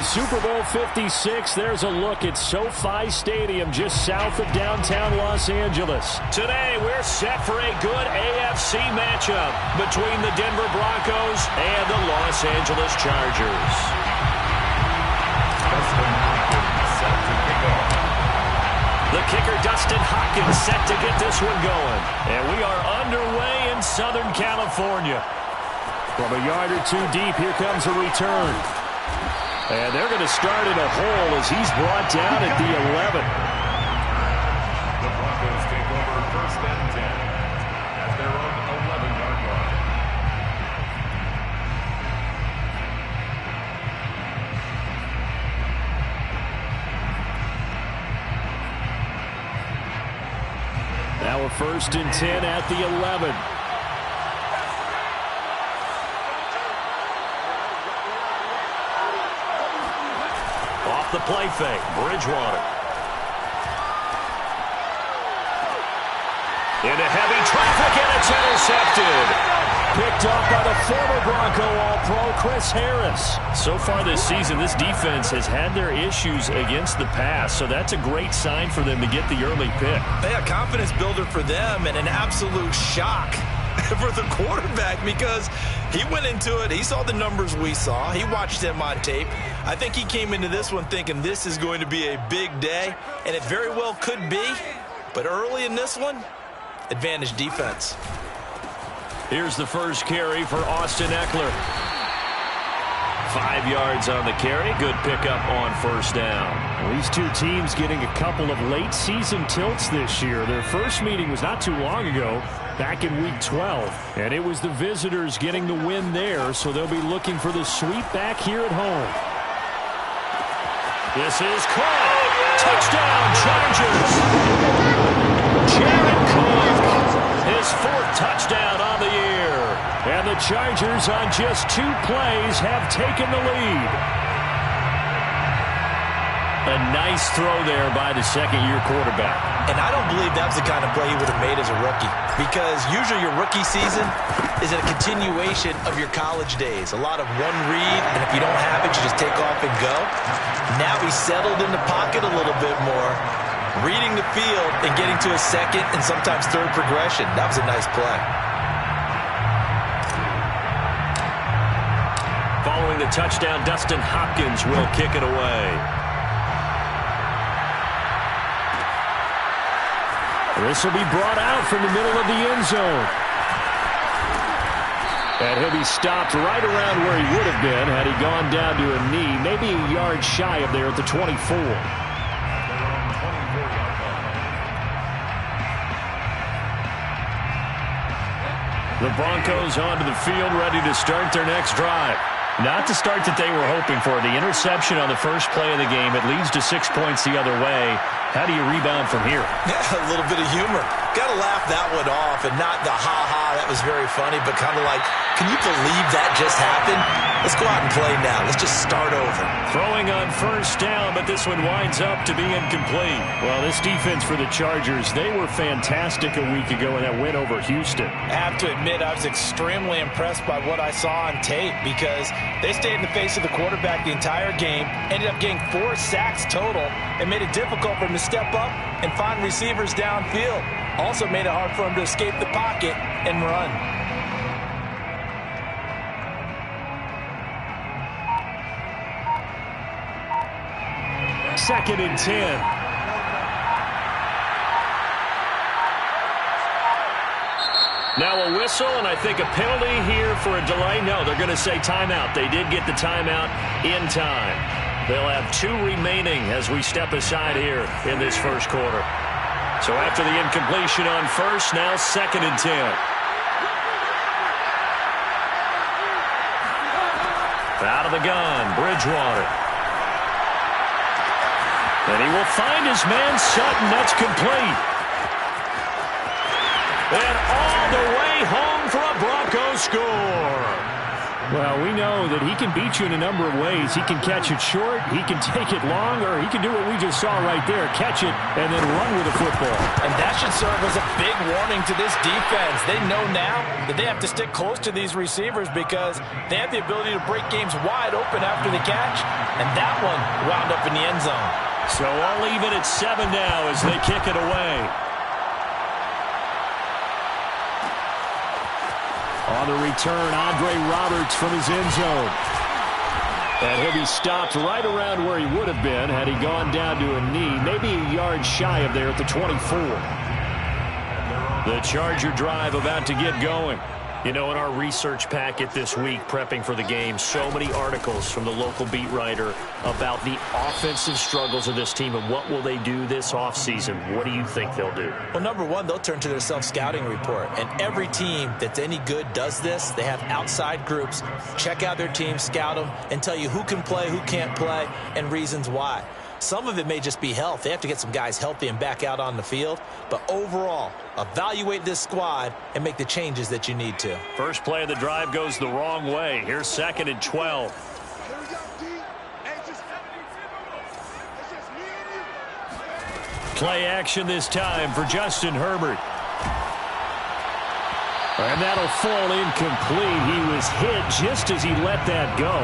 On Super Bowl 56, there's a look at SoFi Stadium just south of downtown Los Angeles. Today, we're set for a good AFC matchup between the Denver Broncos and the Los Angeles Chargers. The kicker, Dustin Hopkins, set to get this one going. And we are underway in Southern California. From a yard or two deep, here comes a return. And they're going to start in a hole as he's brought down at the 11. The Broncos take over first and 10 at their own 11-yard line. Now a first and 10 at the 11. Off the play fake, Bridgewater. Into heavy traffic, and it's intercepted. Picked up by the former Bronco All-Pro, Chris Harris. So far this season, this defense has had their issues against the pass, so that's a great sign for them to get the early pick. A confidence builder for them and an absolute shock for the quarterback because he went into it. He saw the numbers we saw. He watched them on tape. I think he came into this one thinking this is going to be a big day, and it very well could be. But early in this one, advantage defense. Here's the first carry for Austin Eckler. 5 yards on the carry. Good pickup on first down. Well, these two teams getting a couple of late season tilts this year. Their first meeting was not too long ago, back in week 12. And it was the visitors getting the win there, so they'll be looking for the sweep back here at home. This is caught. Touchdown, Chargers. Jared Cook, his 4th touchdown on the year. And the Chargers on just 2 plays have taken the lead. A nice throw there by the second-year quarterback. And I don't believe that was the kind of play he would have made as a rookie, because usually your rookie season is a continuation of your college days. A lot of one read, and if you don't have it, you just take off and go. Now he's settled in the pocket a little bit more, reading the field and getting to a second and sometimes third progression. That was a nice play. Following the touchdown, Dustin Hopkins will kick it away. This will be brought out from the middle of the end zone. And he'll be stopped right around where he would have been had he gone down to a knee, maybe a yard shy of there at the 24. The Broncos onto the field, ready to start their next drive. Not the start that they were hoping for. The interception on the first play of the game. It leads to 6 points the other way. How do you rebound from here? Yeah, a little bit of humor. Got to laugh that one off, and not the ha-ha, that was very funny, but kind of like, can you believe that just happened? Let's go out and play now. Let's just start over. Throwing on first down, but this one winds up to be incomplete. Well, this defense for the Chargers, they were fantastic a week ago in that win over Houston. I have to admit, I was extremely impressed by what I saw on tape because they stayed in the face of the quarterback the entire game, ended up getting 4 sacks total, and made it difficult for him to step up and find receivers downfield. Also made it hard for him to escape the pocket and run. Second and 10. Now a whistle, and I think a penalty here for a delay. No, they're going to say timeout. They did get the timeout in time. They'll have 2 remaining as we step aside here in this first quarter. So after the incompletion on first, now second and 10. Out of the gun, Bridgewater. And he will find his man, Sutton. That's complete. And all the way home for a Broncos score. Well, we know that he can beat you in a number of ways. He can catch it short, he can take it long, or he can do what we just saw right there, catch it and then run with the football. And that should serve as a big warning to this defense. They know now that they have to stick close to these receivers because they have the ability to break games wide open after the catch, and that one wound up in the end zone. So I'll leave it at 7 now as they kick it away. On the return, Andre Roberts from his end zone. And he'll be stopped right around where he would have been had he gone down to a knee, maybe a yard shy of there at the 24. The Charger drive about to get going. You know, in our research packet this week, prepping for the game, so many articles from the local beat writer about the offensive struggles of this team and what will they do this offseason. What do you think they'll do? Well, number one, they'll turn to their self-scouting report. And every team that's any good does this. They have outside groups. Check out their team, scout them, and tell you who can play, who can't play, and reasons why. Some of it may just be health. They have to get some guys healthy and back out on the field. But overall, evaluate this squad and make the changes that you need to. First play of the drive goes the wrong way. Here's 2nd and 12. Play action this time for Justin Herbert. And that'll fall incomplete. He was hit just as he let that go.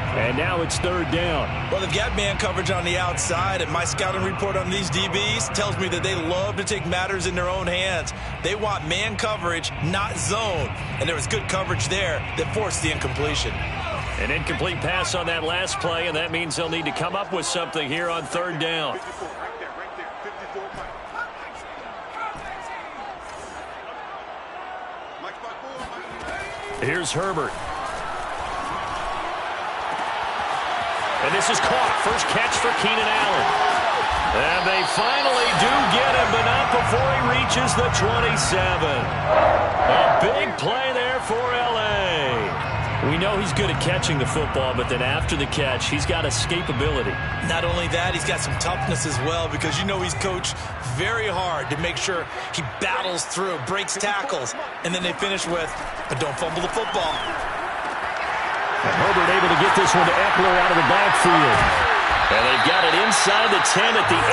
And now it's 3rd down. Well, they've got man coverage on the outside, and my scouting report on these DBs tells me that they love to take matters in their own hands. They want man coverage, not zone. And there was good coverage there that forced the incompletion. An incomplete pass on that last play, and that means they'll need to come up with something here on 3rd down. Here's Herbert. And this is caught. First catch for Keenan Allen. And they finally do get him, but not before he reaches the 27. A big play there for L.A. We know he's good at catching the football, but then after the catch, he's got escapability. Not only that, he's got some toughness as well, because you know he's coached very hard to make sure he battles through, breaks tackles, and then they finish with, but don't fumble the football. And Herbert able to get this one to Eckler out of the backfield. And they've got it inside the 10 at the 8.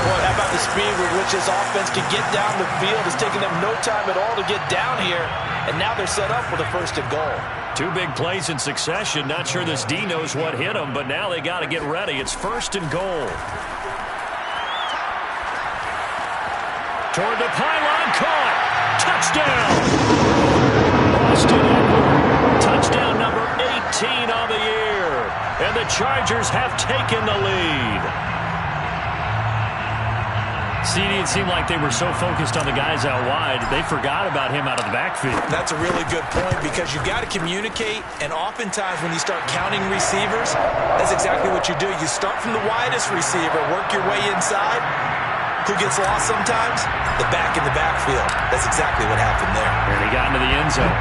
Boy, how about the speed with which this offense can get down the field? It's taken them no time at all to get down here. And now they're set up for the 1st and goal. 2 big plays in succession. Not sure this D knows what hit him, but now they got to get ready. It's 1st and goal. Toward the pylon, caught. Touchdown. Austin Eckler. Touchdown number 18 on the year. And the Chargers have taken the lead. CD, it seemed like they were so focused on the guys out wide, they forgot about him out of the backfield. That's a really good point, because you've got to communicate, and oftentimes when you start counting receivers, that's exactly what you do. You start from the widest receiver, work your way inside. Who gets lost sometimes? The back in the backfield. That's exactly what happened there. And he got into the end zone.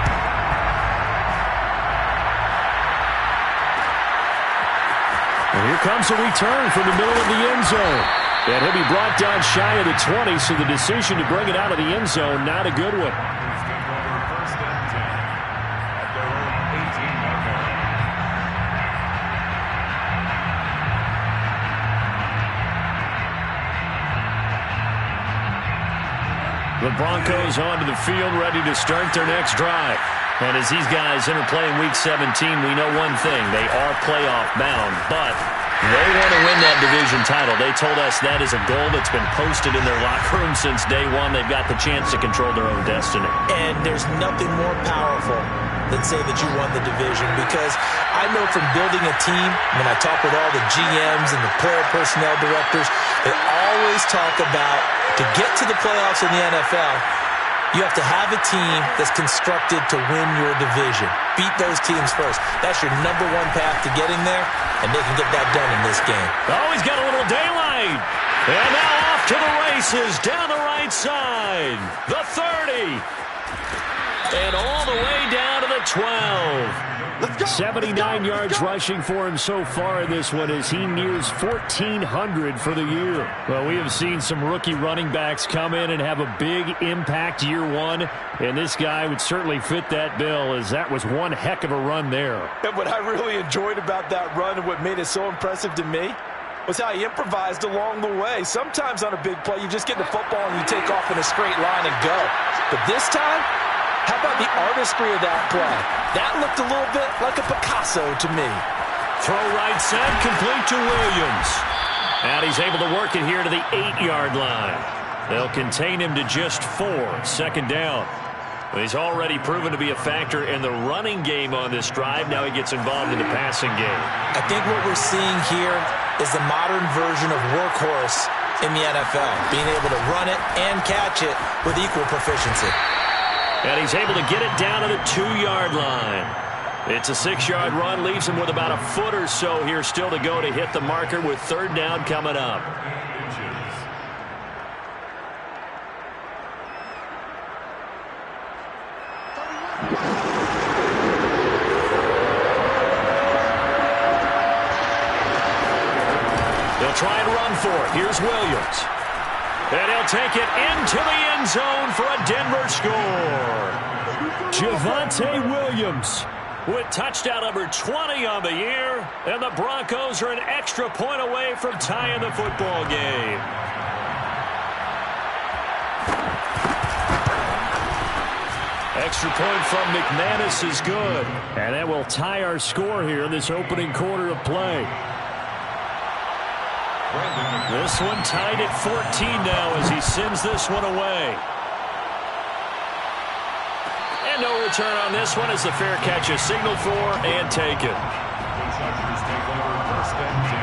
And here comes a return from the middle of the end zone. And he'll be brought down shy of the 20, so the decision to bring it out of the end zone, not a good one. First and 10 at their own 18-yard line. The Broncos onto the field, ready to start their next drive. And as these guys interplay in Week 17, we know one thing. They are playoff bound, but they want to win that division title. They told us that is a goal that's been posted in their locker room since day one. They've got the chance to control their own destiny. And there's nothing more powerful than say that you won the division, because I know from building a team, when I talk with all the GMs and the player personnel directors, they always talk about, to get to the playoffs in the NFL, you have to have a team that's constructed to win your division. Beat those teams first. That's your number one path to getting there, and they can get that done in this game. Oh, he's got a little daylight. And now off to the races down the right side. The 30. And all the way down to the 12. 79 yards rushing for him so far in this one as he nears 1,400 for the year. Well, we have seen some rookie running backs come in and have a big impact year one, and this guy would certainly fit that bill, as that was one heck of a run there. And what I really enjoyed about that run and what made it so impressive to me was how he improvised along the way. Sometimes on a big play, you just get the football and you take off in a straight line and go. But this time, how about the artistry of that play? That looked a little bit like a Picasso to me. Throw right side, complete to Williams. And he's able to work it here to the 8-yard line. They'll contain him to just 4, second down. He's already proven to be a factor in the running game on this drive. Now he gets involved in the passing game. I think what we're seeing here is the modern version of workhorse in the NFL, being able to run it and catch it with equal proficiency. And he's able to get it down to the 2-yard line. It's a 6-yard run, leaves him with about a foot or so here still to go to hit the marker with third down coming up. They'll try and run for it. Here's Williams. And he'll take it into the end zone for a Denver score. Javonte Williams with touchdown number 20 on the year. And the Broncos are an extra point away from tying the football game. Extra point from McManus is good. And that will tie our score here in this opening quarter of play. This one tied at 14 now as he sends this one away. And no return on this one as the fair catch is signaled for and taken. The Chargers take over first and 10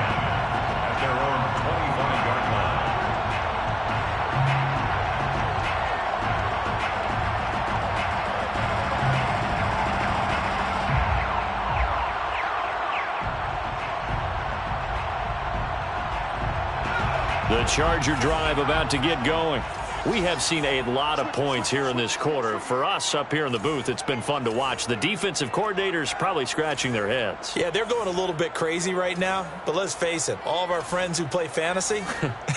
at their own 25-yard line. The Charger drive about to get going. We have seen a lot of points here in this quarter. For us up here in the booth, it's been fun to watch. The defensive coordinators probably scratching their heads. Yeah, they're going a little bit crazy right now. But let's face it, all of our friends who play fantasy,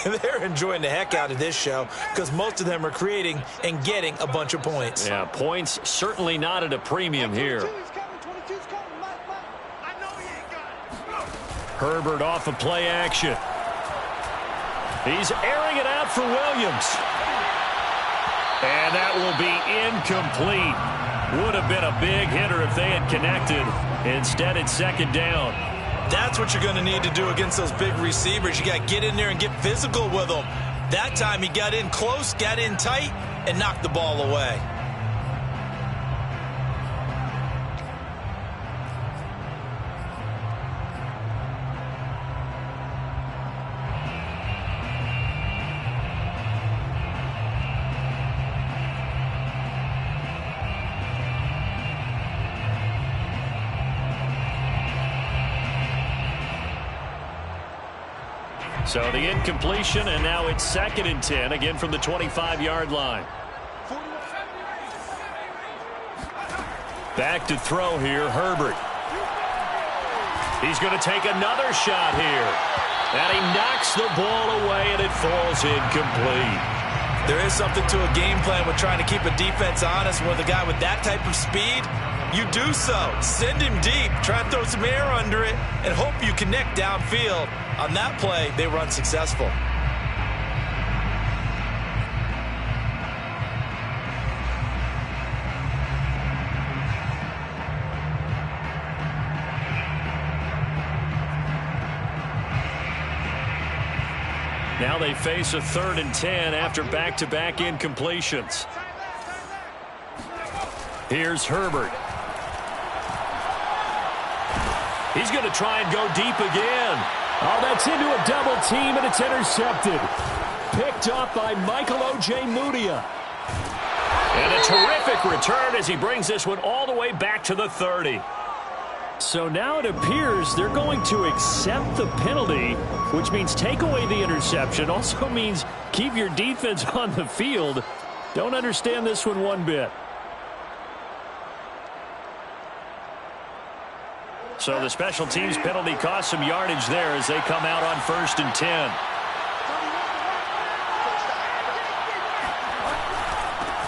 they're enjoying the heck out of this show because most of them are creating and getting a bunch of points. Yeah, points certainly not at a premium here. Herbert off of play action. He's airing it out for Williams. And that will be incomplete. Would have been a big hitter if they had connected. Instead, it's second down. That's what you're going to need to do against those big receivers. You got to get in there and get physical with them. That time he got in close, got in tight, and knocked the ball away. So the incompletion, and now it's second and 10, again from the 25-yard line. Back to throw here, Herbert. He's going to take another shot here. And he knocks the ball away, and it falls incomplete. There is something to a game plan with trying to keep a defense honest. With a guy with that type of speed, you do so. Send him deep. Try and throw some air under it and hope you connect downfield. On that play, they were unsuccessful. Now they face a 3rd and 10 after back-to-back incompletions. Here's Herbert. He's going to try and go deep again. Oh, that's into a double team, and it's intercepted. Picked up by Michael Ojemudia. And a terrific return as he brings this one all the way back to the 30. So now it appears they're going to accept the penalty, which means take away the interception. Also means keep your defense on the field. Don't understand this one one bit. So the special teams penalty cost some yardage there as they come out on 1st and 10.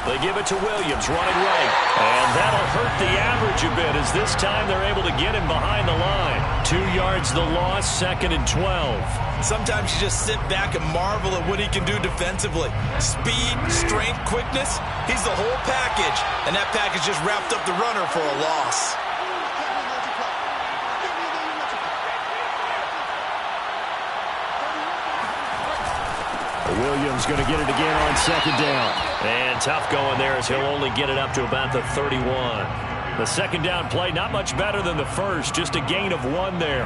They give it to Williams, running right. And that'll hurt the average a bit as this time they're able to get him behind the line. 2 yards the loss, 2nd and 12. Sometimes you just sit back and marvel at what he can do defensively. Speed, strength, quickness, he's the whole package. And that package just wrapped up the runner for a loss. Williams going to get it again on 2nd down. And tough going there as he'll only get it up to about the 31. The 2nd down play, not much better than the first, just a gain of 1 there.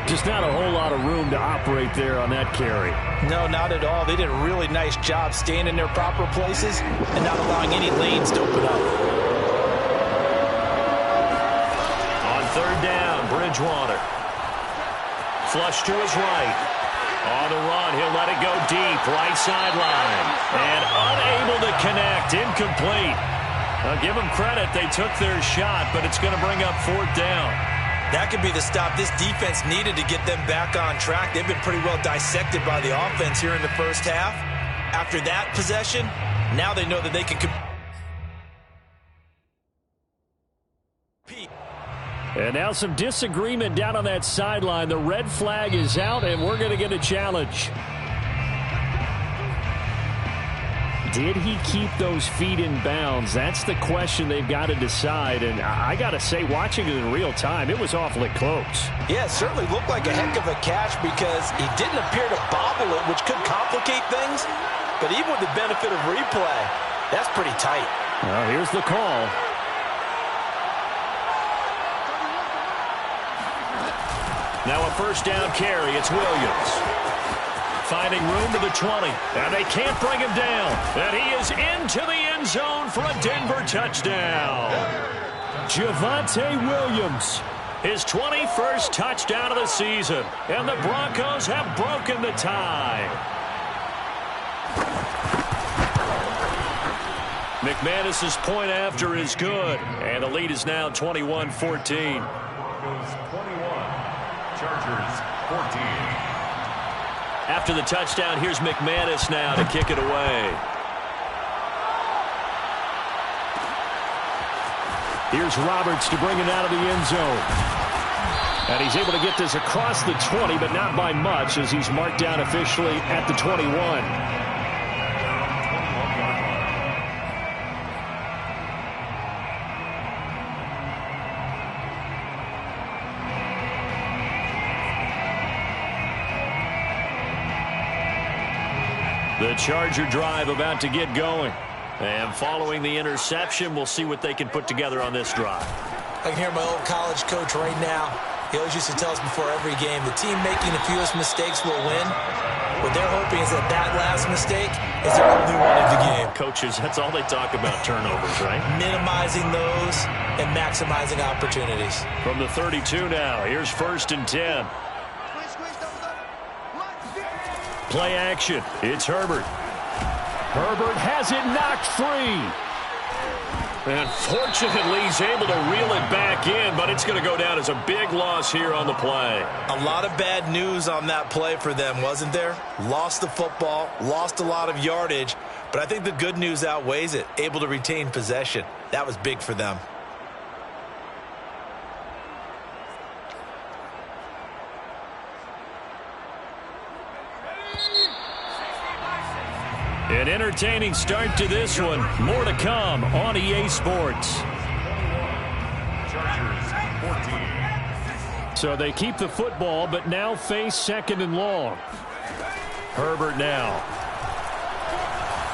Just not a whole lot of room to operate there on that carry. No, not at all. They did a really nice job staying in their proper places and not allowing any lanes to open up. On 3rd down, Bridgewater. Flush to his right. On the run, he'll let it go deep, right sideline. And unable to connect, incomplete. I'll give them credit, they took their shot, but it's going to bring up 4th down. That could be the stop this defense needed to get them back on track. They've been pretty well dissected by the offense here in the first half. After that possession, now they know that they can compete. And now some disagreement down on that sideline. The red flag is out, and we're going to get a challenge. Did he keep those feet in bounds? That's the question they've got to decide. And I got to say, watching it in real time, it was awfully close. Yeah, it certainly looked like a heck of a catch because he didn't appear to bobble it, which could complicate things. But even with the benefit of replay, that's pretty tight. Well, here's the call. Now a 1st down carry. It's Williams. Finding room to the 20. And they can't bring him down. And he is into the end zone for a Denver touchdown. Javonte Williams. His 21st touchdown of the season. And the Broncos have broken the tie. McManus's point after is good. And the lead is now 21-14. Broncos 21. Chargers 14. After the touchdown, here's McManus now to kick it away. Here's Roberts to bring it out of the end zone. And he's able to get this across the 20, but not by much as he's marked down officially at the 21. The Charger drive about to get going. And following the interception, we'll see what they can put together on this drive. I can hear my old college coach right now. He always used to tell us before every game, the team making the fewest mistakes will win. What they're hoping is that that last mistake is their only one of the game. Coaches, that's all they talk about, turnovers, right? Minimizing those and maximizing opportunities. From the 32 now, here's 1st and 10. Play action. It's Herbert. Herbert has it knocked free. And fortunately, he's able to reel it back in, but it's going to go down as a big loss here on the play. A lot of bad news on that play for them, wasn't there? Lost the football, lost a lot of yardage, but I think the good news outweighs it. Able to retain possession. That was big for them. An entertaining start to this one. More to come on EA Sports. Chargers 14. So they keep the football, but now face 2nd and long. Herbert now.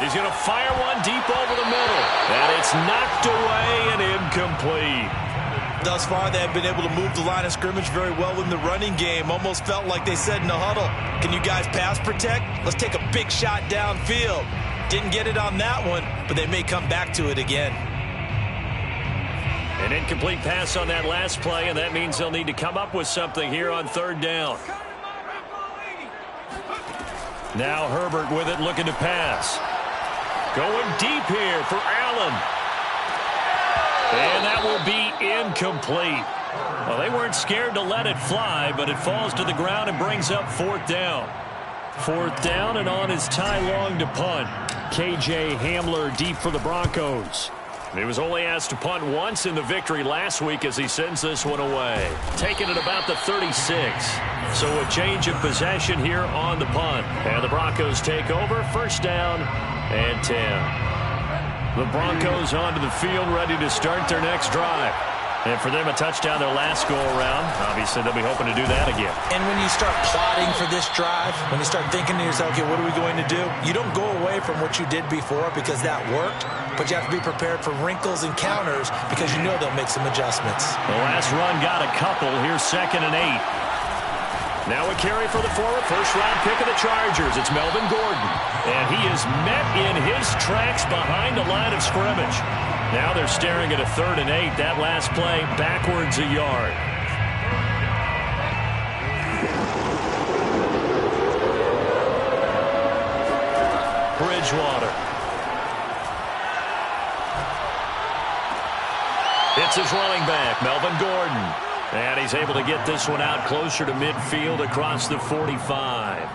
He's going to fire one deep over the middle. And it's knocked away and incomplete. Thus far, they have been able to move the line of scrimmage very well in the running game. Almost felt like they said in the huddle, can you guys pass protect? Let's take a big shot downfield. Didn't get it on that one, but they may come back to it again. An incomplete pass on that last play, and that means they'll need to come up with something here on 3rd down. Now Herbert with it, looking to pass. Going deep here for Allen. And that will be incomplete. Well, they weren't scared to let it fly, but it falls to the ground and brings up 4th down. 4th down, and on is Ty Long to punt. K.J. Hamler deep for the Broncos. He was only asked to punt once in the victory last week as he sends this one away. Taking it about the 36. So a change of possession here on the punt. And the Broncos take over. 1st down and 10. The Broncos onto the field, ready to start their next drive. And for them, a touchdown their last go-around. Obviously, they'll be hoping to do that again. And when you start plotting for this drive, when you start thinking to yourself, okay, what are we going to do? You don't go away from what you did before because that worked, but you have to be prepared for wrinkles and counters because you know they'll make some adjustments. The last run got a couple. Here's 2nd and 8. Now a carry for the forward first-round pick of the Chargers. It's Melvin Gordon. And he is met in his tracks behind the line of scrimmage. Now they're staring at a 3rd and 8. That last play backwards a yard. Bridgewater. It's his running back, Melvin Gordon. And he's able to get this one out closer to midfield across the 45.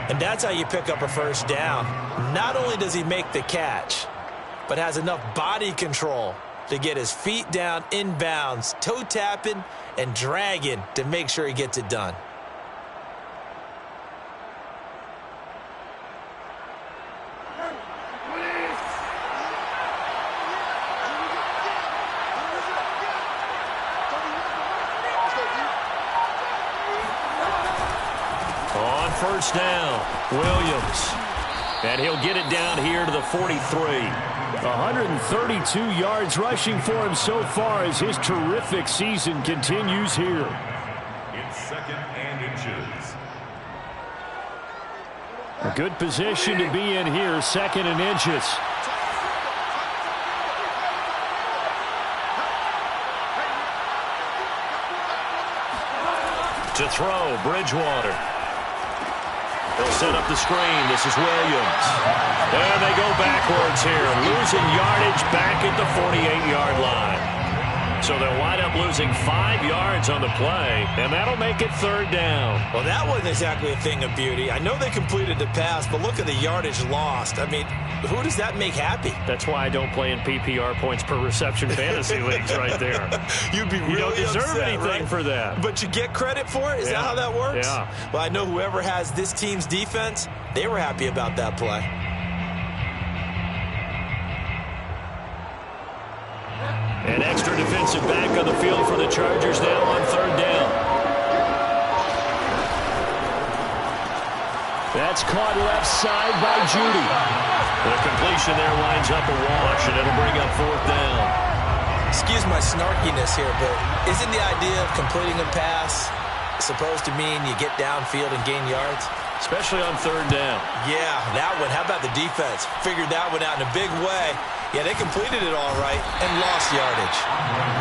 And that's how you pick up a 1st down. Not only does he make the catch, but has enough body control to get his feet down inbounds, toe tapping and dragging to make sure he gets it done. On 1st down, Williams. And he'll get it down here to the 43. 132 yards rushing for him so far as his terrific season continues here. It's 2nd and inches. A good position to be in here, 2nd and inches. To throw, Bridgewater. They'll set up the screen. This is Williams. And they go backwards here, losing yardage back at the 48-yard line. So they'll wind up losing 5 yards on the play, and that'll make it 3rd down. Well, that wasn't exactly a thing of beauty. I know they completed the pass, but look at the yardage lost. I mean, who does that make happy? That's why I don't play in PPR points per reception fantasy leagues right there. You'd be really You don't deserve upset, anything right? for that. But you get credit for it? Is that how that works? Yeah. Well, I know whoever has this team's defense, they were happy about that play. An extra defensive back on the field for the Chargers now on 3rd down. That's caught left side by Judy. The completion there winds up a wash, and it'll bring up 4th down. Excuse my snarkiness here, but isn't the idea of completing a pass supposed to mean you get downfield and gain yards? Especially on 3rd down. Yeah, that one. How about the defense? Figured that one out in a big way. Yeah, they completed it all right and lost yardage.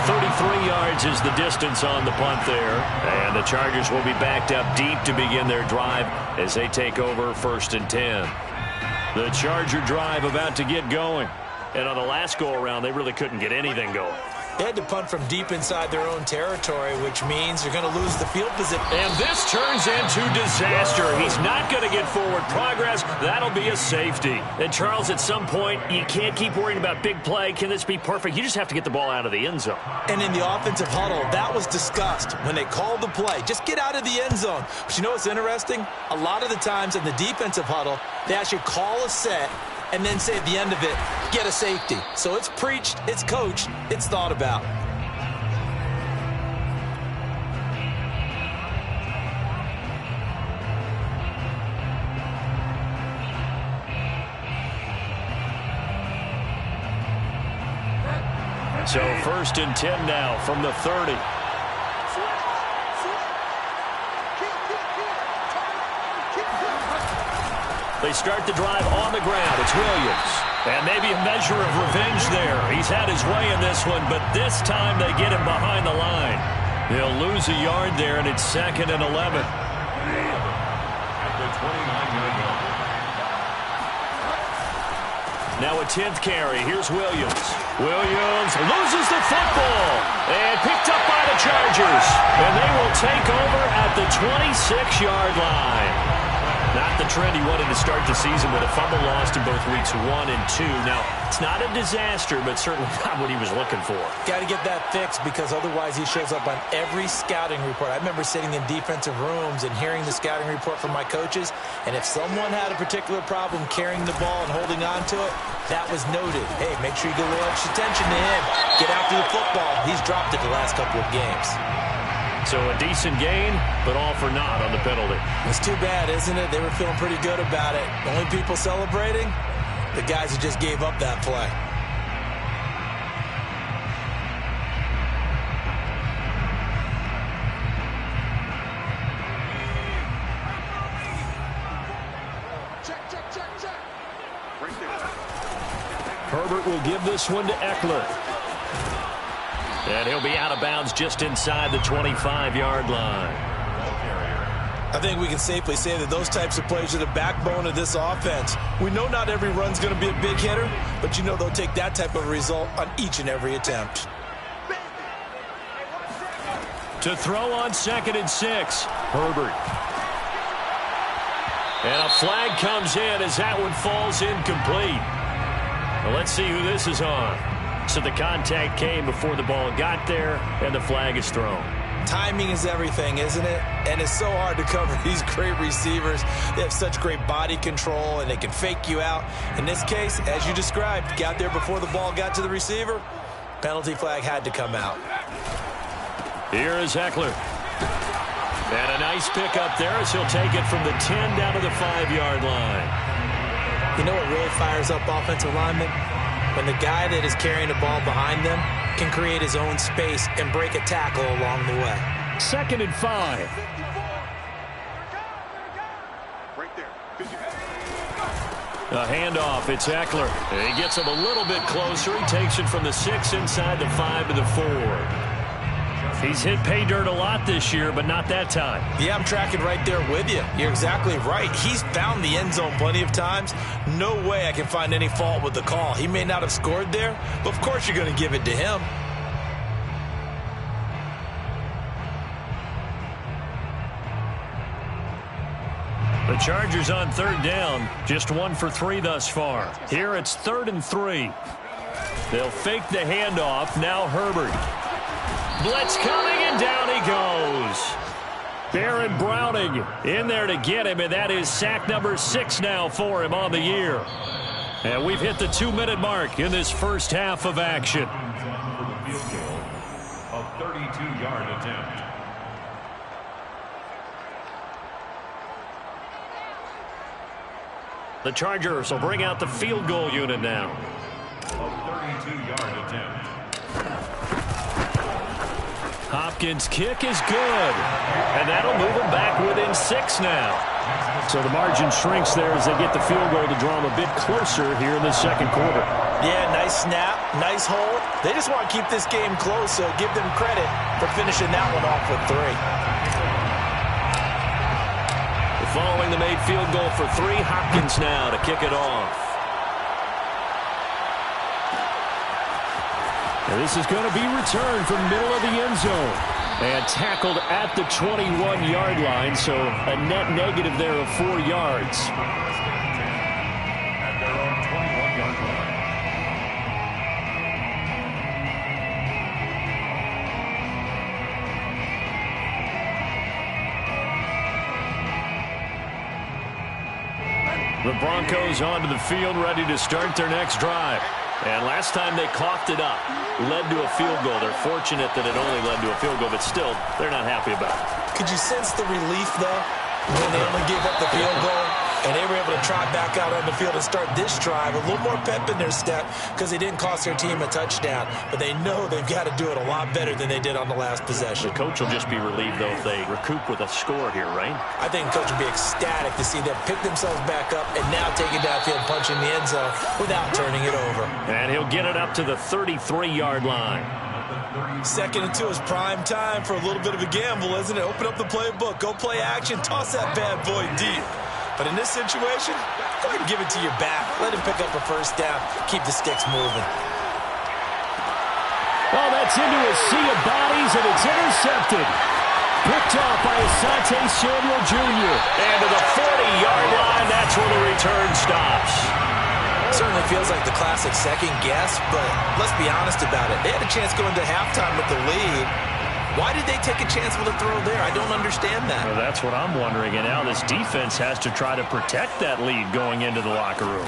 33 yards is the distance on the punt there. And the Chargers will be backed up deep to begin their drive as they take over 1st and 10. The Charger drive about to get going. And on the last go-around, they really couldn't get anything going. They had to punt from deep inside their own territory, which means you're going to lose the field position. And this turns into disaster. He's not going to get forward progress. That'll be a safety. And, Charles, at some point, you can't keep worrying about big play. Can this be perfect? You just have to get the ball out of the end zone. And in the offensive huddle, that was discussed when they called the play. Just get out of the end zone. But you know what's interesting? A lot of the times in the defensive huddle, they actually call a set and then say at the end of it, get a safety. So it's preached, it's coached, it's thought about. So 1st and 10 now from the 30. They start the drive on the ground. It's Williams. And maybe a measure of revenge there. He's had his way in this one, but this time they get him behind the line. They'll lose a yard there, and it's 2nd and 11. At the 29-yard line. Now a 10th carry. Here's Williams. Williams loses the football and picked up by the Chargers. And they will take over at the 26-yard line. Not the trend he wanted to start the season with a fumble lost in both weeks 1 and 2. Now, it's not a disaster, but certainly not what he was looking for. Got to get that fixed because otherwise he shows up on every scouting report. I remember sitting in defensive rooms and hearing the scouting report from my coaches, and if someone had a particular problem carrying the ball and holding on to it, that was noted. Hey, make sure you get a little extra attention to him. Get after the football. He's dropped it the last couple of games. So a decent gain, but all for naught on the penalty. It's too bad, isn't it? They were feeling pretty good about it. The only people celebrating, the guys who just gave up that play. Herbert will give this one to Eckler. And he'll be out of bounds just inside the 25-yard line. I think we can safely say that those types of plays are the backbone of this offense. We know not every run's going to be a big hitter, but you know they'll take that type of result on each and every attempt. To throw on 2nd and 6, Herbert. And a flag comes in as that one falls incomplete. Well, let's see who this is on. So the contact came before the ball got there, and the flag is thrown. Timing is everything, isn't it? And it's so hard to cover these great receivers. They have such great body control, and they can fake you out. In this case, as you described, got there before the ball got to the receiver. Penalty flag had to come out. Here is Eckler. And a nice pick up there as he'll take it from the 10 down to the 5-yard line. You know what really fires up offensive linemen? When the guy that is carrying the ball behind them can create his own space and break a tackle along the way. 2nd and 5. Right there. A handoff. It's Eckler. And he gets him a little bit closer. He takes it from the 6 inside the 5 to the 4. He's hit pay dirt a lot this year, but not that time. Yeah, I'm tracking right there with you. You're exactly right. He's found the end zone plenty of times. No way I can find any fault with the call. He may not have scored there, but of course you're going to give it to him. The Chargers on 3rd down, just 1 for 3 thus far. Here it's 3rd and 3. They'll fake the handoff. Now Herbert. Blitz coming, and down he goes. Baron Browning in there to get him, and that is sack number 6 now for him on the year. And we've hit the 2-minute mark in this first half of action. A 32-yard attempt. The Chargers will bring out the field goal unit now. A 32-yard attempt. Hopkins' kick is good. And that'll move them back within 6 now. So the margin shrinks there as they get the field goal to draw them a bit closer here in the second quarter. Yeah, nice snap, nice hold. They just want to keep this game close, so give them credit for finishing that one off with 3. Following the made field goal for 3, Hopkins now to kick it off. And this is going to be returned from middle of the end zone. And tackled at the 21-yard line, so a net negative there of 4 yards. At their own 21-yard line. The Broncos onto the field, ready to start their next drive. And last time they coughed it up, led to a field goal. They're fortunate that it only led to a field goal, but still, they're not happy about it. Could you sense the relief, though, when they only gave up the field goal? And they were able to trot back out on the field and start this drive. A little more pep in their step because they didn't cost their team a touchdown. But they know they've got to do it a lot better than they did on the last possession. The coach will just be relieved, though, if they recoup with a score here, right? I think the coach will be ecstatic to see them pick themselves back up and now take it downfield, punching the end zone without turning it over. And he'll get it up to the 33-yard line. 2nd and 2 is prime time for a little bit of a gamble, isn't it? Open up the playbook, go play action, toss that bad boy deep. But in this situation, Go ahead and give it to your back. Let him pick up a first down. Keep the sticks moving. Oh, that's into a sea of bodies, and it's intercepted. Picked off by Asante Samuel Jr. And to the 40-yard line, that's where the return stops. Certainly feels like the classic second guess, but let's be honest about it. They had a chance going to halftime with the lead. Why did they take a chance with a throw there? I don't understand that. Well, that's what I'm wondering. And now this defense has to try to protect that lead going into the locker room.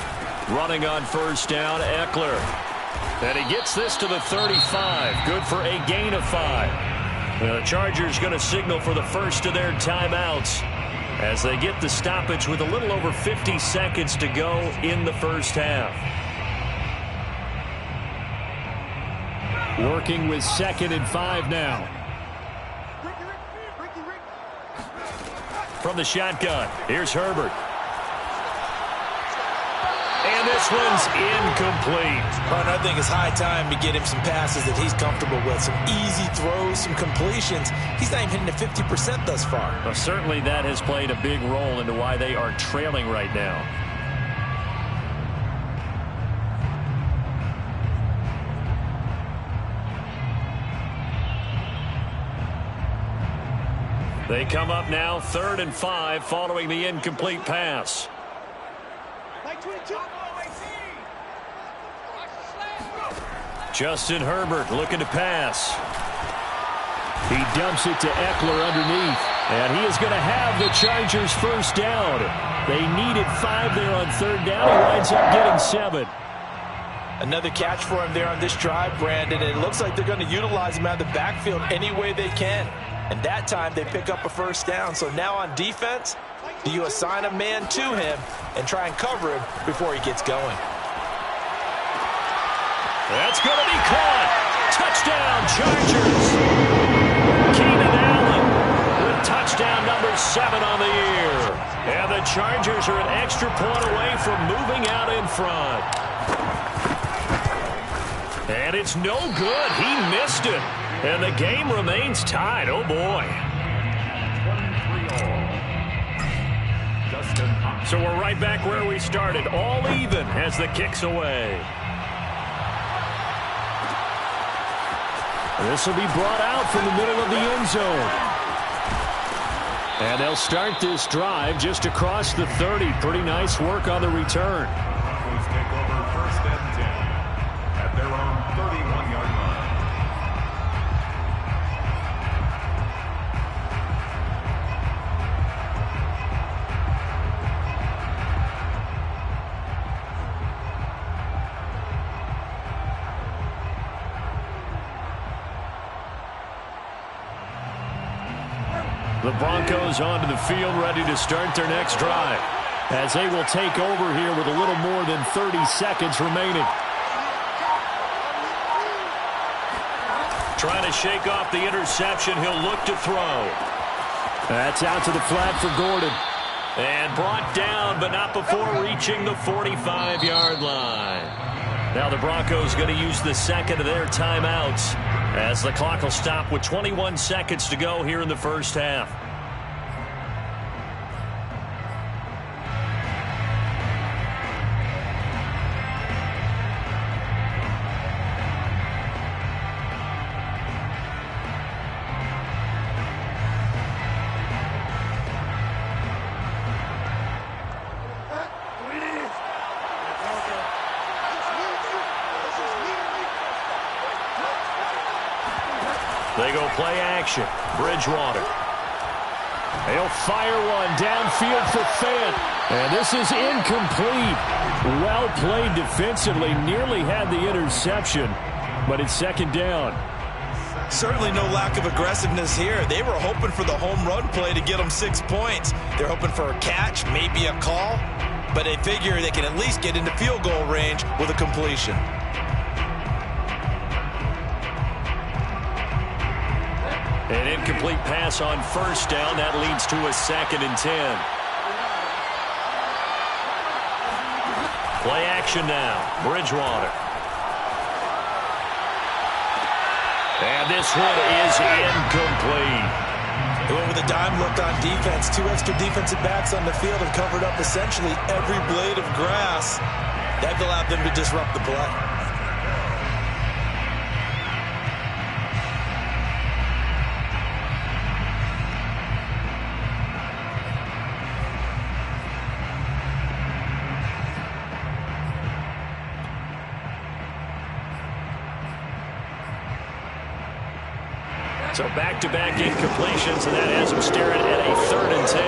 Running on first down, Eckler. And he gets this to the 35. Good for a gain of 5. The Chargers going to signal for the first of their timeouts as they get the stoppage with a little over 50 seconds to go in the first half. Working with 2nd and 5 now. From the shotgun, here's Herbert. And this one's incomplete. Well, I think it's high time to get him some passes that he's comfortable with. Some easy throws, some completions. He's not even hitting the 50% thus far. Well, certainly that has played a big role into why they are trailing right now. They come up now 3rd and 5 following the incomplete pass. Justin Herbert looking to pass. He dumps it to Eckler underneath. And he is going to have the Chargers first down. They needed 5 there on 3rd down. He winds up getting 7. Another catch for him there on this drive, Brandon. And it looks like they're going to utilize him out of the backfield any way they can. And that time they pick up a first down. So now on defense, do you assign a man to him and try and cover him before he gets going? That's going to be caught. Touchdown, Chargers. Keenan Allen with touchdown number 7 on the year. And the Chargers are an extra point away from moving out in front. And it's no good. He missed it. And the game remains tied. Oh, boy. So we're right back where we started. All even as the kick's away. This will be brought out from the middle of the end zone. And they'll start this drive just across the 30. Pretty nice work on the return. Broncos take over 1st and 10 at their own 31-yard line. The Broncos onto the field, ready to start their next drive, as they will take over here with a little more than 30 seconds remaining. Trying to shake off the interception. He'll look to throw. That's out to the flat for Gordon. And brought down, but not before reaching the 45-yard line. Now the Broncos going to use the 2nd of their timeouts as the clock will stop with 21 seconds to go here in the first half. They go play action. Bridgewater. He'll fire one downfield for Fant. And this is incomplete. Well played defensively. Nearly had the interception, but it's 2nd down. Certainly no lack of aggressiveness here. They were hoping for the home run play to get them 6 points. They're hoping for a catch, maybe a call, but they figure they can at least get into field goal range with a completion. An incomplete pass on first down. That leads to a 2nd and 10. Play action now. Bridgewater. And this one is incomplete. They went with a dime look on defense. 2 extra defensive backs on the field and covered up essentially every blade of grass. That allowed them to disrupt the play. So back-to-back incompletions, and that has them staring at a 3rd and 10.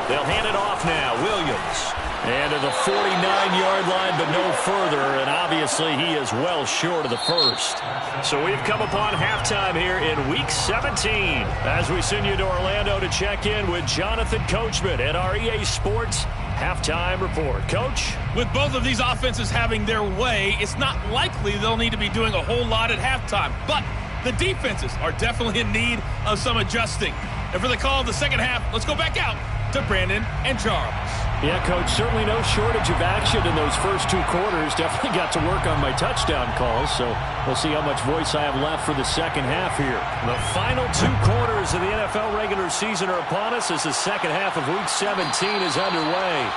They'll hand it off now. Williams. And to the 49-yard line, but no further. And obviously, he is well short of the first. So we've come upon halftime here in Week 17. As we send you to Orlando to check in with Jonathan Coachman at our EA Sports Halftime Report. Coach? With both of these offenses having their way, it's not likely they'll need to be doing a whole lot at halftime. But the defenses are definitely in need of some adjusting. And for the call of the second half, let's go back out to Brandon and Charles. Yeah, Coach, certainly no shortage of action in those first 2 quarters. Definitely got to work on my touchdown calls, so we'll see how much voice I have left for the second half here. The final 2 quarters of the NFL regular season are upon us as the second half of Week 17 is underway.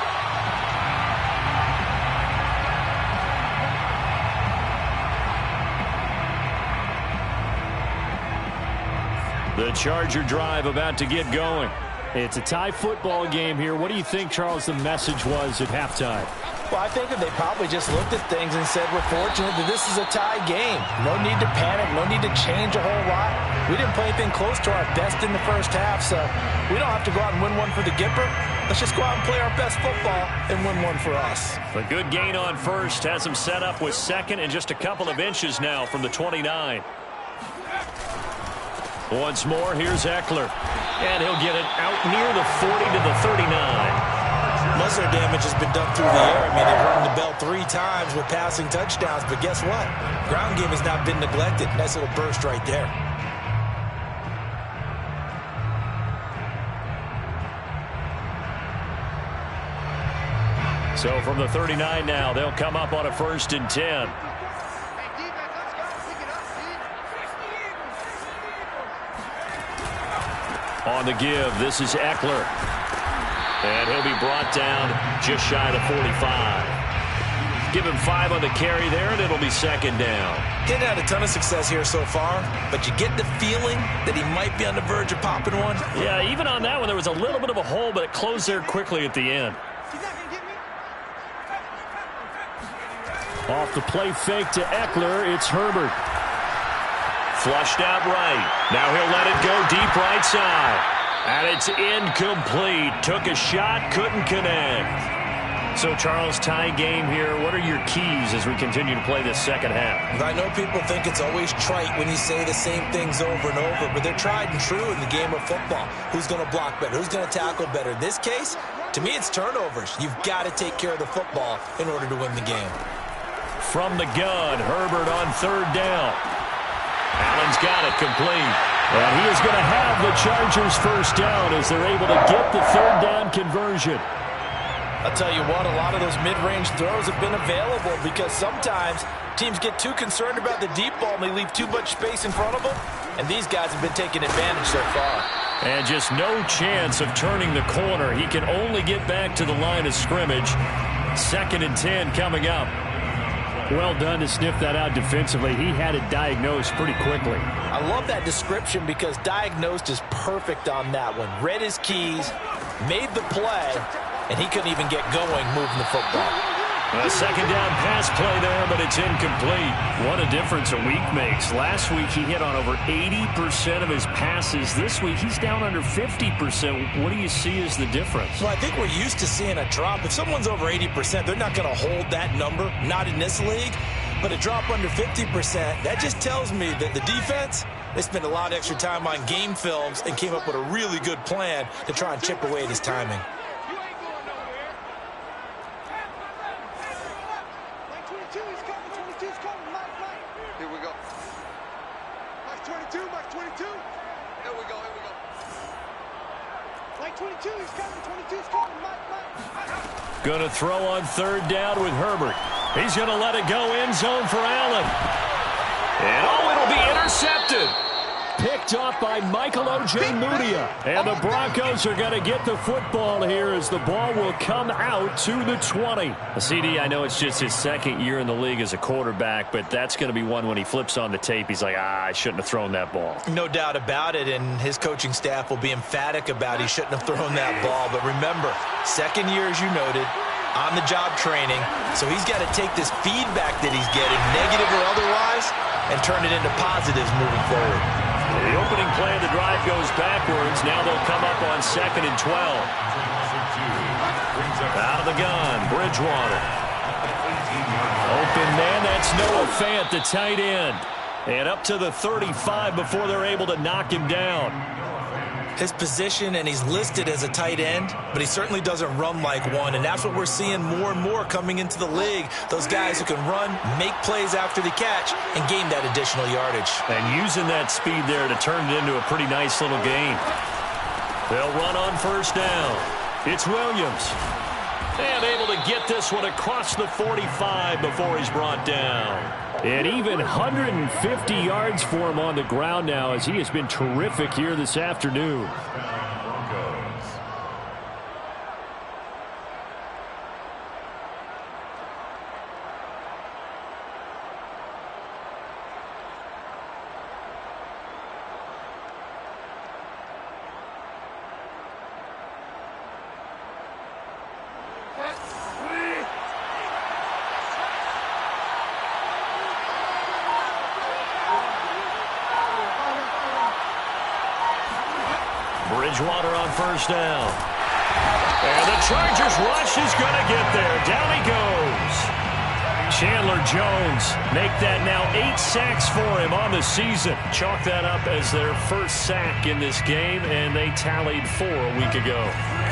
The Charger drive about to get going. It's a tie football game here. What do you think, Charles, the message was at halftime? Well, I think that they probably just looked at things and said, we're fortunate that this is a tie game. No need to panic. No need to change a whole lot. We didn't play anything close to our best in the first half, so we don't have to go out and win one for the Gipper. Let's just go out and play our best football and win one for us. A good gain on first has them set up with second and just a couple of inches now from the 29. Once more, here's Eckler. And he'll get it out near the 40 to the 39. Muzzle damage has been done through the air. I mean, they've rung the bell 3 times with passing touchdowns, but guess what? Ground game has not been neglected. Nice little burst right there. So from the 39 now, they'll come up on a 1st and 10. On the give, this is Eckler. And he'll be brought down just shy of the 45. Give him 5 on the carry there, and it'll be 2nd down. Didn't have a ton of success here so far, but you get the feeling that he might be on the verge of popping one. Yeah, even on that one, there was a little bit of a hole, but it closed there quickly at the end. Off the play fake to Eckler, it's Herbert. Flushed out right. Now he'll let it go deep right side. And it's incomplete. Took a shot, couldn't connect. So, Charles, tie game here. What are your keys as we continue to play this second half? I know people think it's always trite when you say the same things over and over, but they're tried and true in the game of football. Who's going to block better? Who's going to tackle better? In this case, to me, it's turnovers. You've got to take care of the football in order to win the game. From the gun, Herbert on 3rd down. Allen's got it complete. And he is going to have the Chargers 1st down as they're able to get the 3rd down conversion. I'll tell you what, a lot of those mid-range throws have been available because sometimes teams get too concerned about the deep ball and they leave too much space in front of them. And these guys have been taking advantage so far. And just no chance of turning the corner. He can only get back to the line of scrimmage. 2nd and 10 coming up. Well done to sniff that out defensively. He had it diagnosed pretty quickly. I love that description because diagnosed is perfect on that one. Read his keys, made the play, and he couldn't even get going moving the football. A 2nd down pass play there, but it's incomplete. What a difference a week makes. Last week he hit on over 80% of his passes. This week he's down under 50%. What do you see as the difference? Well, I think we're used to seeing a drop. If someone's over 80%, they're not going to hold that number, not in this league. But a drop under 50%, that just tells me that the defense, they spent a lot of extra time on game films and came up with a really good plan to try and chip away at his timing. Going to throw on 3rd down with Herbert. He's going to let it go end zone for Allen. And it'll be intercepted. picked off by Michael Ojemudia. And the Broncos are going to get the football here as the ball will come out to the 20. CD, I know it's just his second year in the league as a quarterback, but that's going to be one when he flips on the tape. He's like, I shouldn't have thrown that ball. No doubt about it, and his coaching staff will be emphatic about he shouldn't have thrown that ball. But remember, second year, as you noted, on-the-job training, so he's got to take this feedback that he's getting, negative or otherwise, and turn it into positives moving forward. The opening play of the drive goes backwards. Now they'll come up on 2nd and 12. Out of the gun, Bridgewater. Open man, that's Noah Fant, the tight end. And up to the 35 before they're able to knock him down. His position, and he's listed as a tight end, but he certainly doesn't run like one, and that's what we're seeing more and more coming into the league. Those guys who can run, make plays after the catch, and gain that additional yardage. And using that speed there to turn it into a pretty nice little gain. They'll run on first down. It's Williams. And able to get this one across the 45 before he's brought down. And even 150 yards for him on the ground now as he has been terrific here this afternoon. Bridgewater on first down. And the Chargers rush is going to get there. Down he goes. Chandler Jones make that now 8 sacks for him on the season. Chalk that up as their first sack in this game, and they tallied 4 a week ago.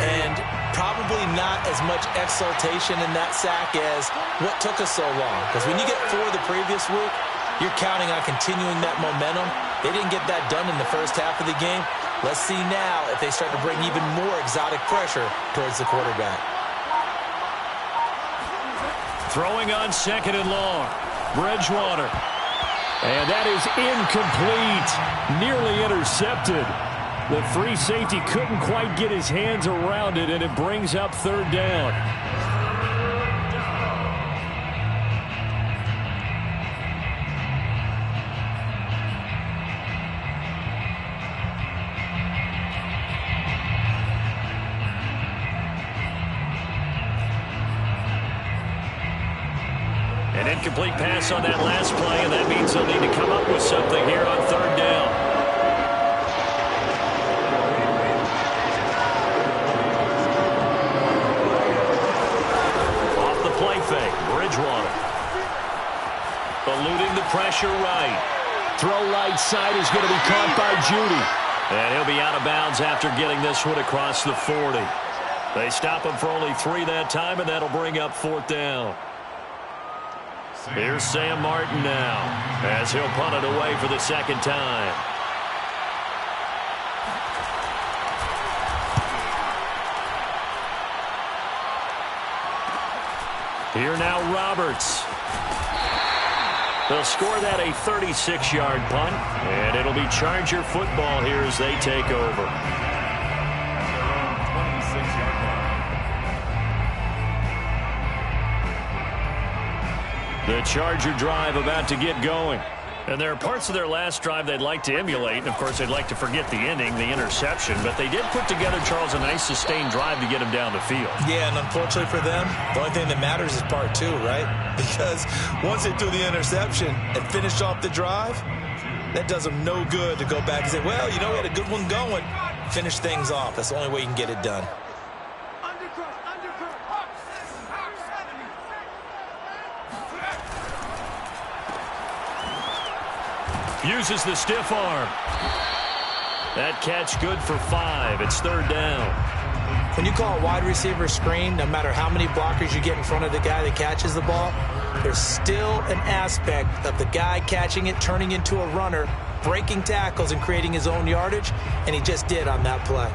And probably not as much exultation in that sack as what took us so long. Because when you get 4 the previous week, you're counting on continuing that momentum. They didn't get that done in the first half of the game. Let's see now if they start to bring even more exotic pressure towards the quarterback. Throwing on 2nd and long. Bridgewater. And that is incomplete. Nearly intercepted. The free safety couldn't quite get his hands around it, and it brings up 3rd down. An incomplete pass on that last play, and that means they'll need to come up with something here on 3rd down. Off the play fake, Bridgewater. Eluding the pressure right. Throw right side is going to be caught by Judy. And he'll be out of bounds after getting this one across the 40. They stop him for only 3 that time, and that'll bring up 4th down. Here's Sam Martin now as he'll punt it away for the 2nd time. Here now Roberts. They'll score that a 36-yard punt, and it'll be Charger football here as they take over. The Charger drive about to get going. And there are parts of their last drive they'd like to emulate. And, of course, they'd like to forget the ending, the interception. But they did put together, Charles, a nice sustained drive to get him down the field. Yeah, and unfortunately for them, the only thing that matters is part 2, right? Because once they threw the interception and finished off the drive, that does them no good to go back and say, well, you know, we had a good one going. Finish things off. That's the only way you can get it done. Uses the stiff arm. That catch good for 5. It's 3rd down. When you call a wide receiver screen, no matter how many blockers you get in front of the guy that catches the ball, there's still an aspect of the guy catching it, turning into a runner, breaking tackles and creating his own yardage, and he just did on that play.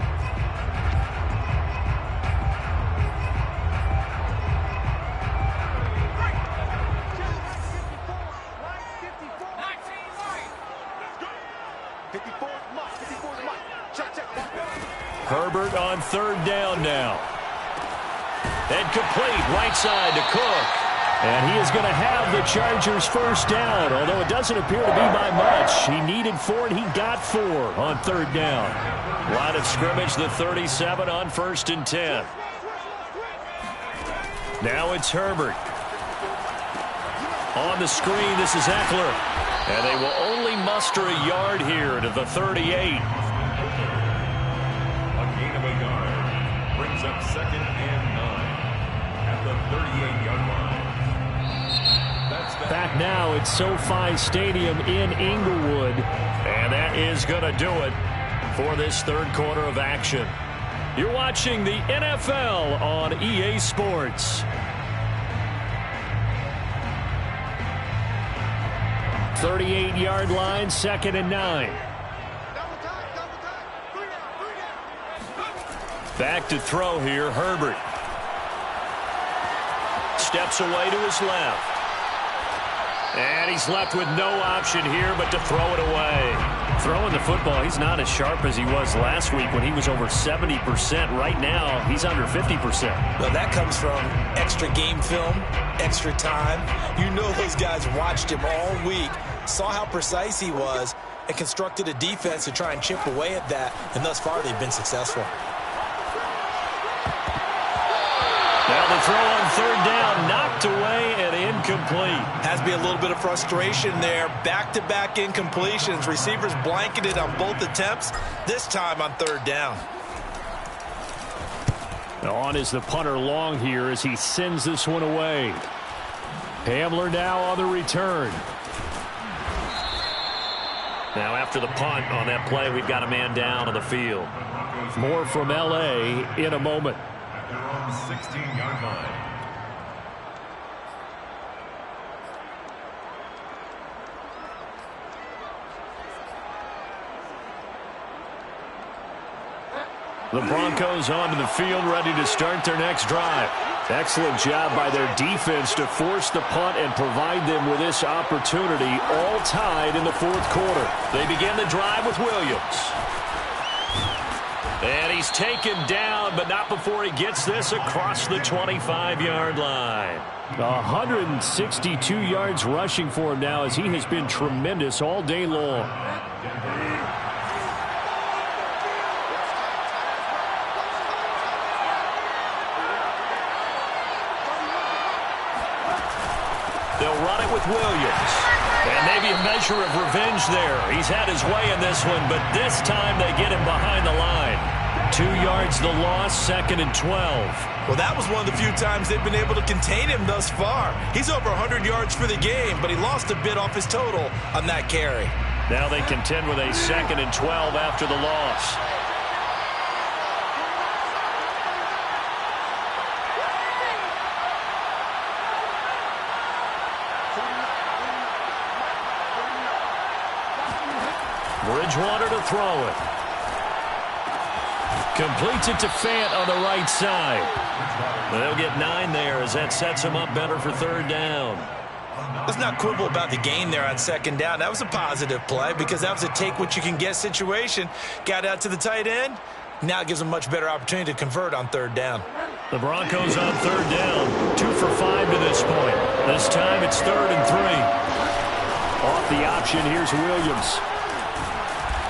Fifty-four. Herbert on third down now. And complete right side to Cook. And he is going to have the Chargers first down, although it doesn't appear to be by much. He needed 4, and he got 4 on third down. Line of scrimmage, the 37 on 1st and 10. Now it's Herbert. On the screen, this is Eckler. And they will only muster a yard here to the 38. A gain of a yard brings up 2nd and 9 at the 38-yard line. Back now at SoFi Stadium in Inglewood. And that is going to do it for this third quarter of action. You're watching the NFL on EA Sports. 38-yard line, 2nd and 9. Back to throw here, Herbert. Steps away to his left. And he's left with no option here but to throw it away. Throwing the football, he's not as sharp as he was last week when he was over 70%. Right now, he's under 50%. Well, that comes from extra game film, extra time. You know those guys watched him all week, saw how precise he was, and constructed a defense to try and chip away at that. And thus far, they've been successful. Now the throw on third down, knocked away and incomplete. Has to be a little bit of frustration there. Back-to-back incompletions. Receivers blanketed on both attempts, this time on third down. On is the punter long here as he sends this one away. Hamler now on the return. Now after the punt on that play, we've got a man down on the field. More from L.A. in a moment. Their own 16-yard line. The Broncos onto the field, ready to start their next drive. Excellent job by their defense to force the punt and provide them with this opportunity, all tied in the fourth quarter. They begin the drive with Williams. And he's taken down, but not before he gets this across the 25-yard line. 162 yards rushing for him now as he has been tremendous all day long. They'll run it with Williams. And maybe a measure of revenge there. He's had his way in this one, but this time they get him behind the line. 2 yards the loss, 2nd and 12. Well, that was one of the few times they've been able to contain him thus far. He's over 100 yards for the game, but he lost a bit off his total on that carry. Now they contend with a 2nd and 12 after the loss. Bridgewater to throw it. Completes it to Fant on the right side. They'll get 9 there as that sets him up better for third down. Let's not quibble about the gain there on 2nd down. That was a positive play because that was a take-what-you-can-get situation. Got out to the tight end. Now it gives him a much better opportunity to convert on third down. The Broncos on third down. 2 for 5 to this point. This time it's 3rd and 3. Off the option, here's Williams.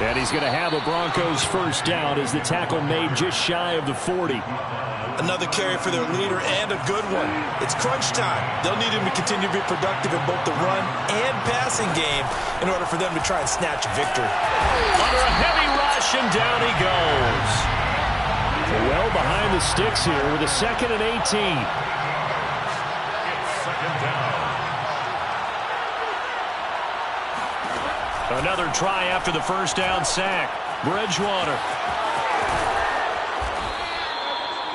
And he's going to have a Broncos first down as the tackle made just shy of the 40. Another carry for their leader and a good one. It's crunch time. They'll need him to continue to be productive in both the run and passing game in order for them to try and snatch a victory. Under a heavy rush, and down he goes. Well behind the sticks here with a 2nd and 18. It's 2nd down. Another try after the first down sack. Bridgewater.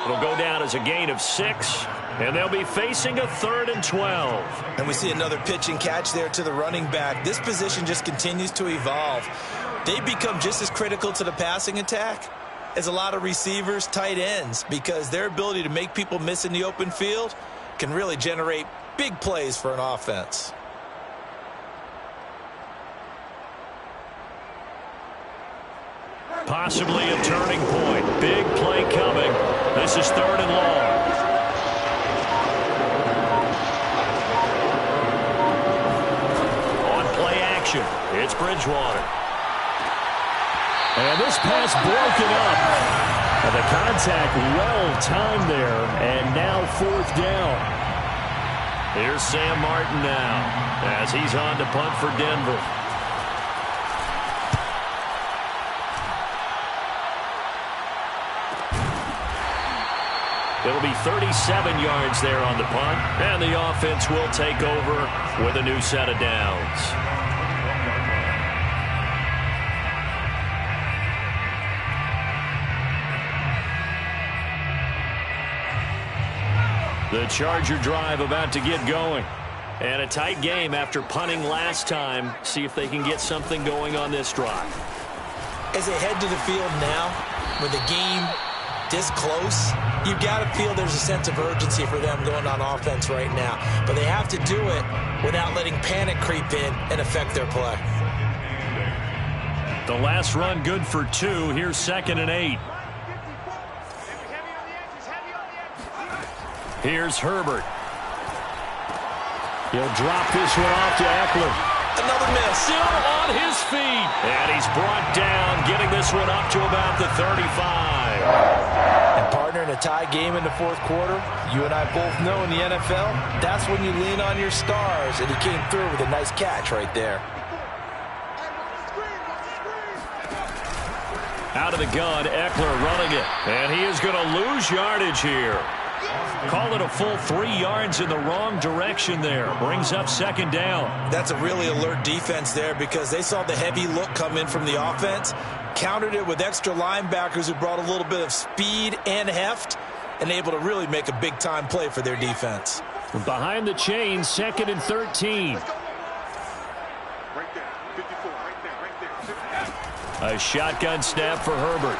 It'll go down as a gain of 6, and they'll be facing a 3rd and 12. And we see another pitch and catch there to the running back. This position just continues to evolve. They become just as critical to the passing attack as a lot of receivers, tight ends, because their ability to make people miss in the open field can really generate big plays for an offense. Possibly a turning point. Big play coming. This is 3rd and long. On play action, it's Bridgewater. And this pass broken up. And the contact well timed there. And now 4th down. Here's Sam Martin now as he's on to punt for Denver. It'll be 37 yards there on the punt, and the offense will take over with a new set of downs. The Charger drive about to get going. And a tight game after punting last time. See if they can get something going on this drive. As they head to the field now, with the game this close, you've got to feel there's a sense of urgency for them going on offense right now. But they have to do it without letting panic creep in and affect their play. The last run good for 2. Here's 2nd and 8. Here's Herbert. He'll drop this one off to Eckler. Another miss. Still on his feet. And he's brought down, getting this one up to about the 35. And partner, in a tie game in the 4th quarter, you and I both know in the NFL, that's when you lean on your stars. And he came through with a nice catch right there. Out of the gun, Eckler running it. And he is going to lose yardage here. Call it a full 3 yards in the wrong direction there. Brings up 2nd down. That's a really alert defense there because they saw the heavy look come in from the offense, countered it with extra linebackers who brought a little bit of speed and heft, and able to really make a big-time play for their defense. Behind the chains, 2nd and 13. Right there, 54, right there. A shotgun snap for Herbert.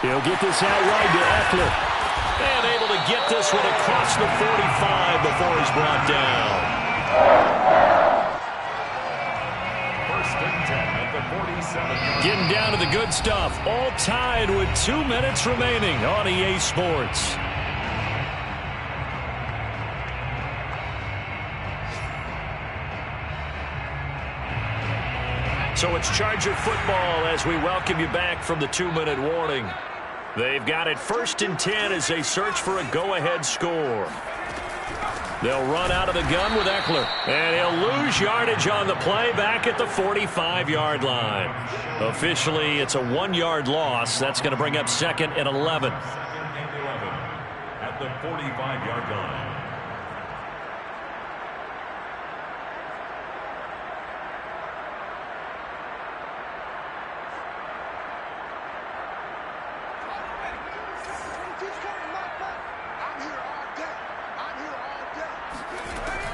He'll get this out wide to Eckler. And able to get this one across the 45 before he's brought down. 1st and 10 at the 47. Getting down to the good stuff. All tied with 2 minutes remaining on EA Sports. So it's Charger football as we welcome you back from the 2-minute warning. They've got it 1st and 10 as they search for a go-ahead score. They'll run out of the gun with Eckler. And he'll lose yardage on the play back at the 45-yard line. Officially, it's a 1-yard loss. That's going to bring up 2nd and 11. 2nd and 11 at the 45-yard line.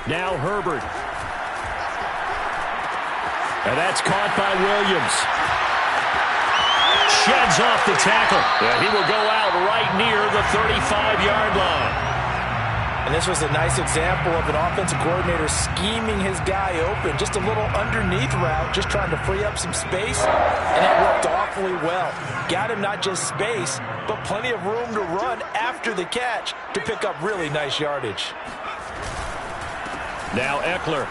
Now Herbert. And that's caught by Williams. Sheds off the tackle. Yeah, he will go out right near the 35-yard line. And this was a nice example of an offensive coordinator scheming his guy open. Just a little underneath route, just trying to free up some space. And it worked awfully well. Got him not just space, but plenty of room to run after the catch to pick up really nice yardage. Now Eckler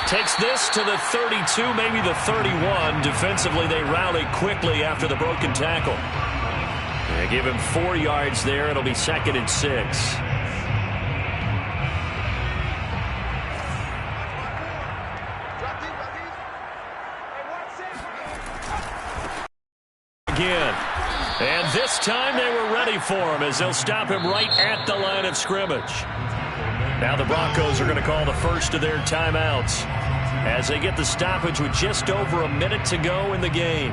takes this to the 32, maybe the 31. Defensively, they rally quickly after the broken tackle. They give him 4 yards there. It'll be 2nd and 6. Again. And this time they were ready for him as they'll stop him right at the line of scrimmage. Now the Broncos are going to call the first of their timeouts as they get the stoppage with just over a minute to go in the game.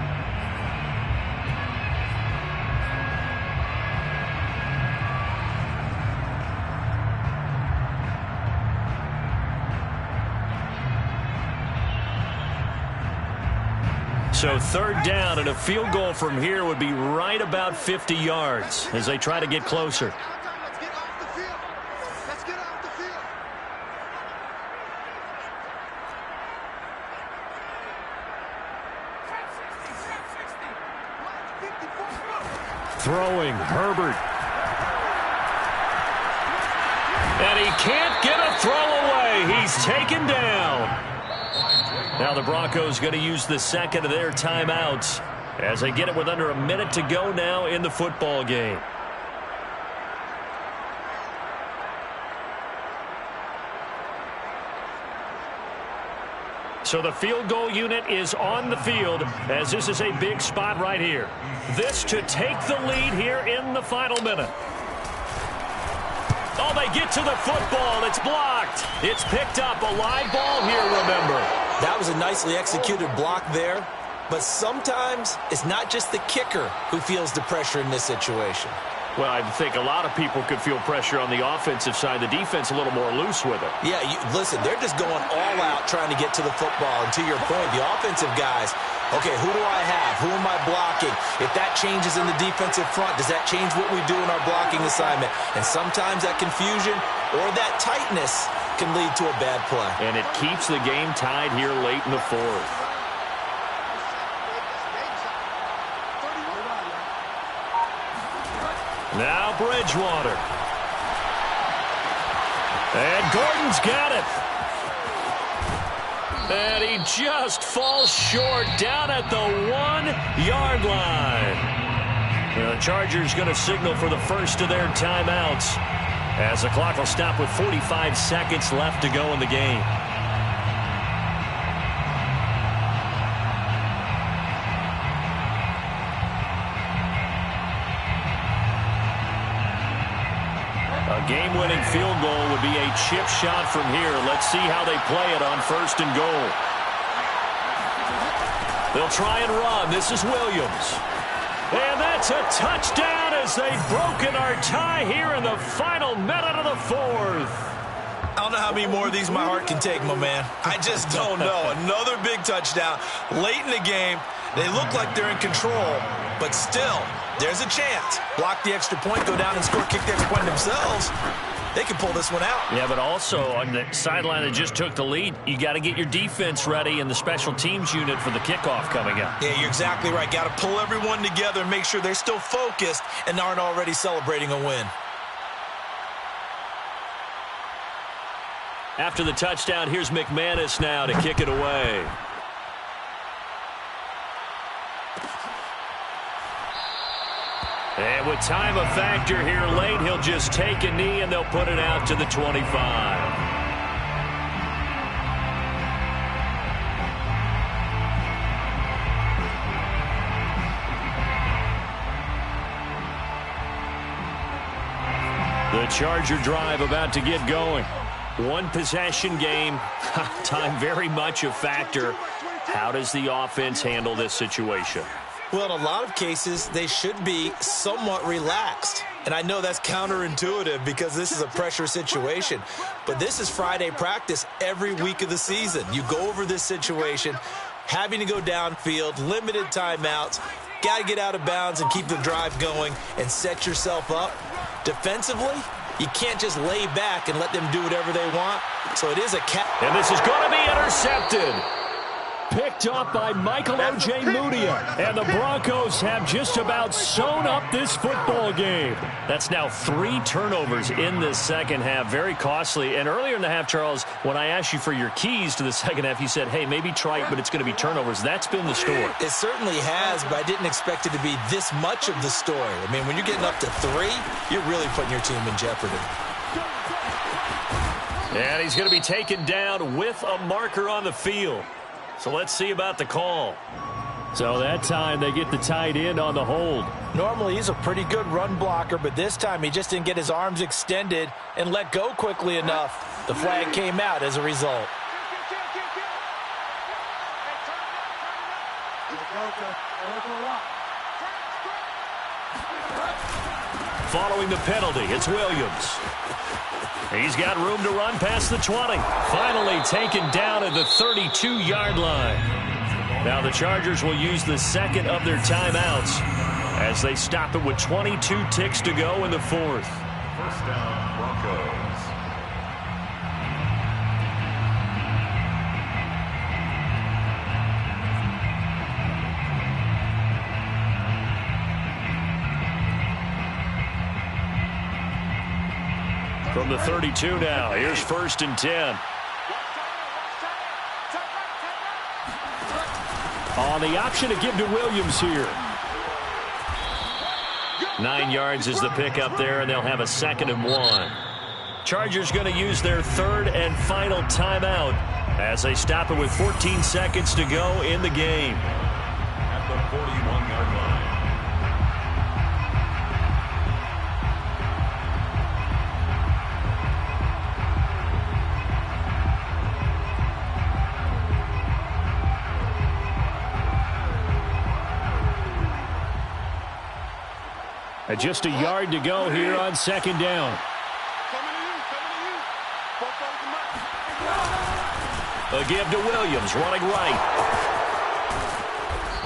So 3rd down and a field goal from here would be right about 50 yards as they try to get closer. Throwing, Herbert. And he can't get a throw away. He's taken down. Now the Broncos going to use the second of their timeouts as they get it with under a minute to go now in the football game. So the field goal unit is on the field as this is a big spot right here. This to take the lead here in the final minute. Oh, they get to the football. It's blocked. It's picked up. A live ball here, remember. That was a nicely executed block there. But sometimes it's not just the kicker who feels the pressure in this situation. Well, I think a lot of people could feel pressure on the offensive side. The defense a little more loose with it. Yeah, listen, they're just going all out trying to get to the football. And to your point, the offensive guys, okay, who do I have? Who am I blocking? If that changes in the defensive front, does that change what we do in our blocking assignment? And sometimes that confusion or that tightness can lead to a bad play. And it keeps the game tied here late in the fourth. Now Bridgewater. And Gordon's got it. And he just falls short down at the 1-yard line. The Chargers going to signal for the first of their timeouts as the clock will stop with 45 seconds left to go in the game. A game-winning field goal would be a chip shot from here. Let's see how they play it on first and goal. They'll try and run. This is Williams. And that's a touchdown as they've broken our tie here in the final minute of the fourth. I don't know how many more of these my heart can take, my man. I just don't know. Another big touchdown late in the game. They look like they're in control, but still, there's a chance. Block the extra point, go down and score, kick the extra point themselves. They can pull this one out. Yeah, but also on the sideline that just took the lead, you got to get your defense ready and the special teams unit for the kickoff coming up. Yeah, you're exactly right. Got to pull everyone together and make sure they're still focused and aren't already celebrating a win. After the touchdown, here's McManus now to kick it away. And with time a factor here late, he'll just take a knee and they'll put it out to the 25. The Charger drive about to get going. One possession game, time very much a factor. How does the offense handle this situation? Well, in a lot of cases, they should be somewhat relaxed. And I know that's counterintuitive because this is a pressure situation. But this is Friday practice every week of the season. You go over this situation, having to go downfield, limited timeouts, got to get out of bounds and keep the drive going and set yourself up. Defensively, you can't just lay back and let them do whatever they want. So it is a And this is going to be intercepted. Picked up by Michael Ojemudia. And the Broncos have just about sewn up this football game. That's now 3 turnovers in this second half. Very costly. And earlier in the half, Charles, when I asked you for your keys to the second half, you said, hey, maybe try it, but it's going to be turnovers. That's been the story. It certainly has, but I didn't expect it to be this much of the story. I mean, when you're getting up to 3, you're really putting your team in jeopardy. And he's going to be taken down with a marker on the field. So let's see about the call. So that time they get the tight end on the hold. Normally he's a pretty good run blocker, but this time he just didn't get his arms extended and let go quickly enough. The flag came out as a result. Following the penalty, it's Williams. He's got room to run past the 20. Finally taken down at the 32-yard line. Now the Chargers will use the second of their timeouts as they stop it with 22 ticks to go in the fourth. First down, Broncos. From the 32 now, here's 1st and 10. On the option to give to Williams here. 9 yards is the pickup there, and they'll have a 2nd and 1. Chargers going to use their 3rd and final timeout as they stop it with 14 seconds to go in the game. At the 41-yard line. Just a yard to go here on 2nd down. A give to Williams, running right.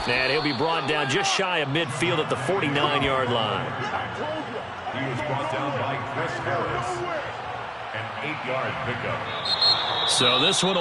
And he'll be brought down just shy of midfield at the 49-yard line. He was brought down by Chris Harris. An 8-yard pickup. So this one